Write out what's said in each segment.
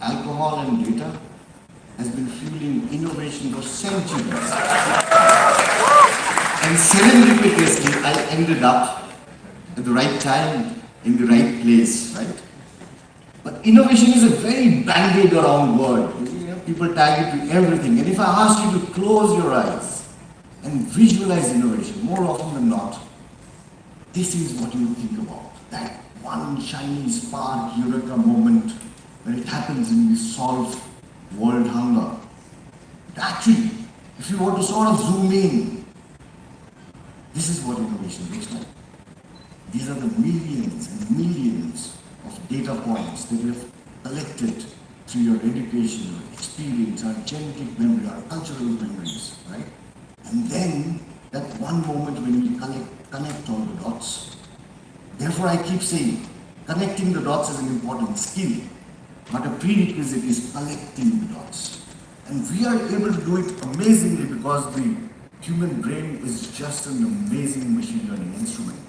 alcohol and data has been fueling innovation for centuries. And serendipitously, I ended up at the right time, in the right place, right? But innovation is a very bandied around word. People tag it to everything. And if I ask you to close your eyes and visualize innovation, more often than not, this is what you think about. That one shiny spark, eureka moment, when it happens and we solve world hunger. But actually, if you want to sort of zoom in, this is what innovation looks like. These are the millions and millions of data points that you have collected through your education, your experience, our genetic memory, our cultural memories, right? And then that one moment when we connect all the dots. Therefore, I keep saying, connecting the dots is an important skill, but a prerequisite is collecting the dots. And we are able to do it amazingly because the human brain is just an amazing machine learning instrument.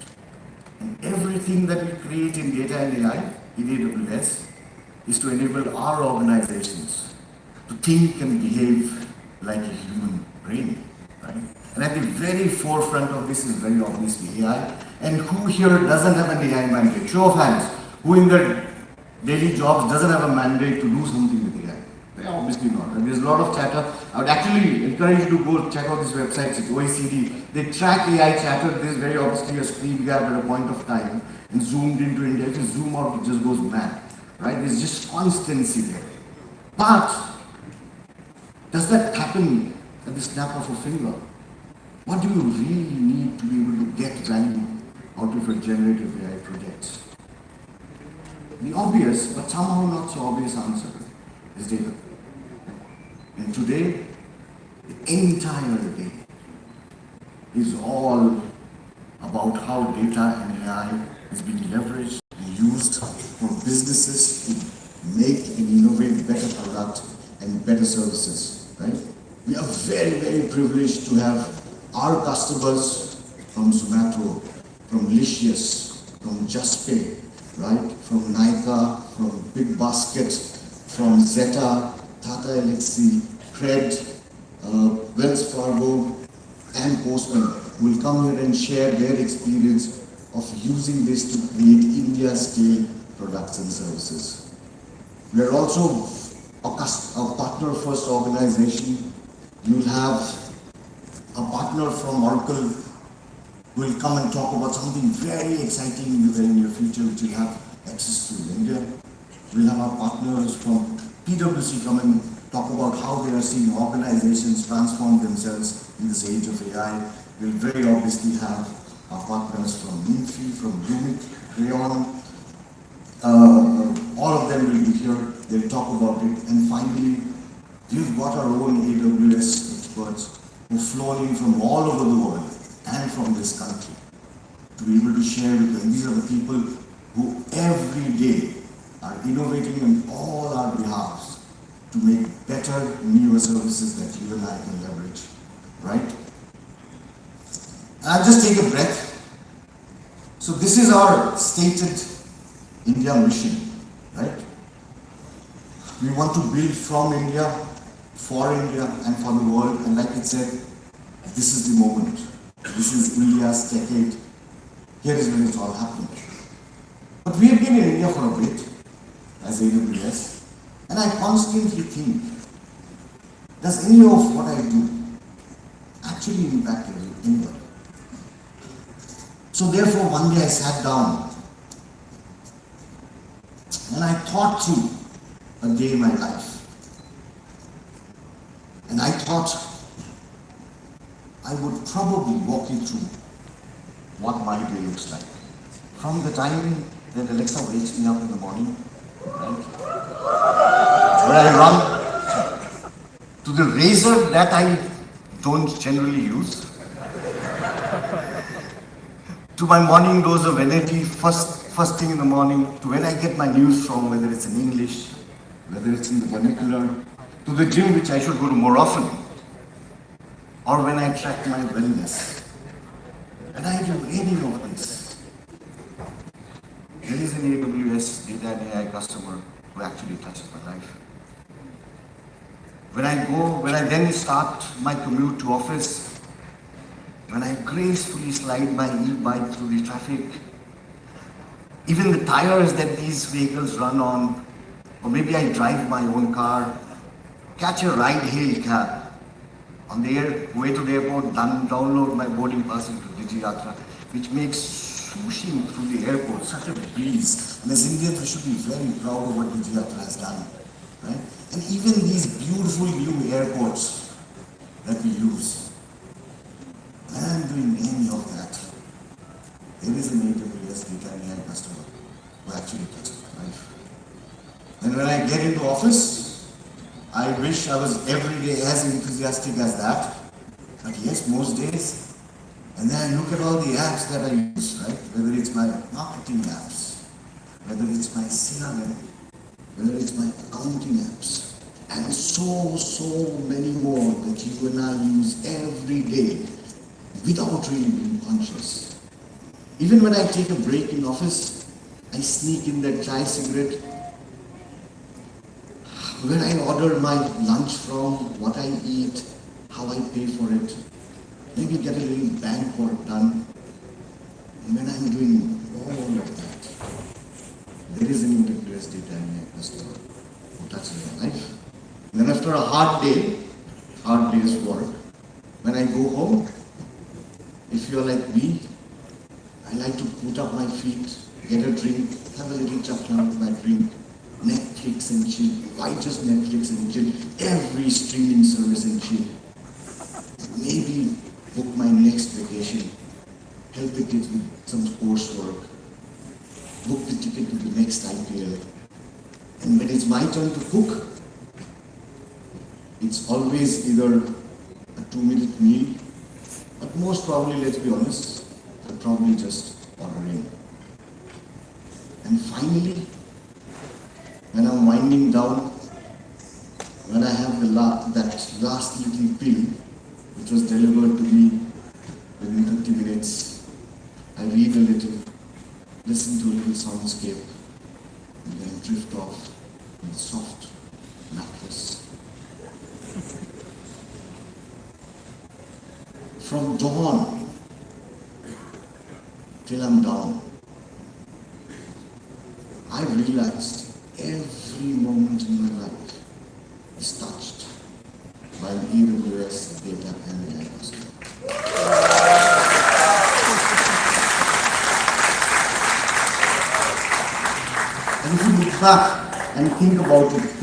And everything that we create in data and AI in AWS is to enable our organizations to think and behave like a human brain, right? And at the very forefront of this is very obviously AI. And who here doesn't have an AI mandate? Show of hands. Who in their daily jobs doesn't have a mandate to do something with AI? They obviously not. And there's a lot of chatter. I would actually encourage you to go check out these websites. It's OECD. They track AI chatter. There's very obviously a speed gap at a point of time. And zoomed into India. If you zoom out, it just goes mad. Right? There's just constancy there. But does that happen at the snap of a finger? What do you really need to be able to get value out of your generative AI projects? The obvious, but somehow not so obvious answer is data. And today, the entire day is all about how data and AI is being leveraged and used for businesses to make and innovate better products and better services, right? We are very, very privileged to have our customers from Zomato, from Licious, from JustPay, right? From Nykaa, from Big Basket, from Zeta, Tata Elxsi, Cred, Wells Fargo, and Postman will come here and share their experience of using this to create India-scale products and services. We are also a partner-first organization. You'll have a partner from Oracle who will come and talk about something very exciting in the very near future, which will have access to India. We'll have our partners from PwC come and talk about how they are seeing organizations transform themselves in this age of AI. We'll very obviously have our partners from Minfi, from Lumik, Crayon. All of them will be here. They'll talk about it. And finally, we've got our own AWS experts who've flown in from all over the world and from this country to be able to share with them. These are the people who every day are innovating on all our behalves to make better, newer services that you and I can leverage, right? I'll just take a breath. So this is our stated India mission, right? We want to build from India, for India, and for the world. And like it said, this is the moment. This is India's decade. Here is when it's all happening. But we have been in India for a bit, as AWS, and I constantly think, does any of what I do actually impact anybody? So therefore, one day I sat down and I thought through a day in my life. And I thought I would probably walk you through what my day looks like. From the time that Alexa wakes me up in the morning, right, where I run, to the razor that I don't generally use, to my morning dose of energy, first thing in the morning, to where I get my news from, whether it's in English, whether it's in the vernacular, to the gym, which I should go to more often, or when I track my wellness. And I do any of this. There is an AWS data and AI customer who actually touches my life. When I then start my commute to office, when I gracefully slide my e-bike through the traffic, even the tires that these vehicles run on, or maybe I drive my own car, catch a ride-hail cab, on the way to the airport, download my boarding pass into Digiyatra, which makes swooshing through the airport such a breeze. And as Indians, we should be very proud of what Digiyatra has done, right? And even these beautiful new airports that we use, when I'm doing any of that, there is an AWS data AI customer who actually touches my life. And when I get into office, I wish I was every day as enthusiastic as that. But yes, most days. And then I look at all the apps that I use, right? Whether it's my marketing apps, whether it's my CRM, whether it's my accounting apps, and so many more that you and I use every day without really being conscious. Even when I take a break in office, I sneak in that chai cigarette. When I order my lunch from, what I eat, how I pay for it, maybe get a little bank work done. And when I'm doing all of that, there is an AWS data in my customer who touches my life. And then after a hard day's work, when I go home, if you're like me, I like to put up my feet, get a drink, have a little chakna with my drink, Netflix and chill. Why just Netflix and chill? Every streaming service and chill. Maybe book my next vacation, help the kids with some coursework, book the ticket to the next IPL. And when it's my turn to cook, it's always either a 2-minute meal, but most probably, let's be honest, I'll probably just order in. And finally, when I'm winding down, when I have that last little pill, which was delivered to me within 30 minutes, I read a little, listen to a little soundscape, and then drift off in the soft mattress. From dawn till I'm down, I realized every moment in my life is touched by an AWS data and AI customer. And if you look back and think about it,